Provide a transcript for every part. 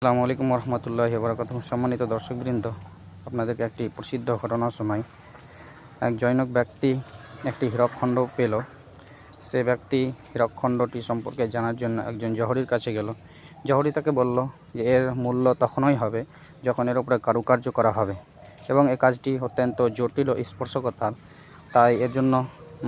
আসসালামু আলাইকুম রহমতুল্লাহি ওয়া বারাকাতুহু। সম্মানিত দর্শকবৃন্দ, আপনাদেরকে একটি প্রসিদ্ধ ঘটনা শোনাই। এক জনৈক ব্যক্তি একটি হীরকখণ্ড পেল। সে ব্যক্তি হীরকখণ্ডটি সম্পর্কে জানার জন্য একজন জহরির কাছে গেল। জহরি তাকে বলল যে এর মূল্য তখনই হবে যখন এর উপরে কারুকার্য করা হবে, এবং এই কাজটি অত্যন্ত জটিল ও স্পর্শকাতর, তাই এর জন্য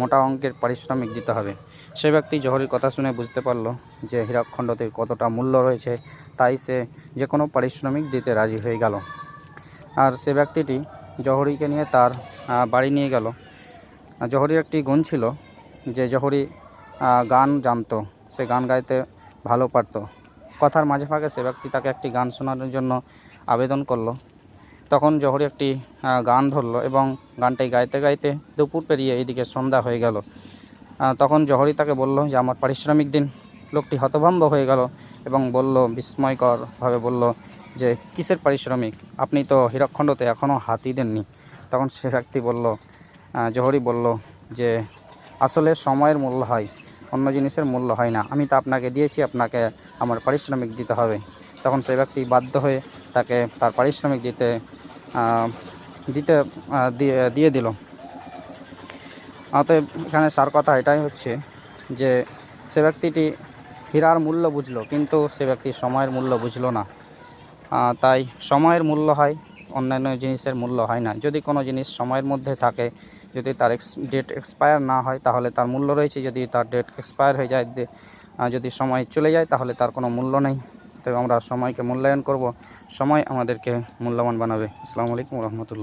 মোটা অঙ্কের পারিশ্রমিক দিতে হবে। সে ব্যক্তি জহরির কথা শুনে বুঝতে পারল যে হীরকখণ্ডটির কতটা মূল্য রয়েছে, তাই সে যে কোনো পারিশ্রমিক দিতে রাজি হয়ে গেল। আর সে ব্যক্তিটি জহরিকে নিয়ে তার বাড়ি নিয়ে গেল। জহরির একটি গুণ ছিল যে জহরি গান জানতো, সে গান গাইতে ভালো পারত। কথার মাঝে ফাঁকে সে ব্যক্তি তাকে একটি গান শোনানোর জন্য আবেদন করলো। তখন জহরি একটি গান ধরল এবং গানটি গাইতে গাইতে দুপুর পেরিয়ে এদিকে সন্ধ্যা হয়ে গেল। তখন জহরি তাকে বলল যে আমার পারিশ্রমিক দিন। লোকটি হতভম্ব হয়ে গেল এবং বলল, বিস্ময়করভাবে বলল যে কিসের পারিশ্রমিক? আপনি তো হীরকখণ্ডতে এখনও হাতই দেননি। তখন সে ব্যক্তি বলল, জহরি বলল যে আসলে সময়ের মূল্য হয়, অন্য জিনিসের মূল্য হয় না। আমি তো আপনাকে দিয়েছি, আপনাকে আমার পারিশ্রমিক দিতে হবে। তখন সে ব্যক্তি বাধ্য হয়ে তাকে তার পারিশ্রমিক দিয়ে দিল। অতএব এখানে সার কথা এটাই হচ্ছে যে সে ব্যক্তিটি হীরার মূল্য বুঝলো, কিন্তু সে ব্যক্তি সময়ের মূল্য বুঝলো না। তাই সময়ের মূল্য হয়, অন্যান্য জিনিসের মূল্য হয় না। যদি কোনো জিনিস সময়ের মধ্যে থাকে, যদি তার ডেট এক্সপায়ার না হয়, তাহলে তার মূল্য রয়েছে। যদি তার ডেট এক্সপায়ার হয়ে যায়, যদি সময় চলে যায়, তাহলে তার কোনো মূল্য নেই। তবে আমরা সময়কে মূল্যায়ন করব, সময় আমাদেরকে মূল্যবান বানাবে। আসসালামু আলাইকুম রহমতুল্লাহ।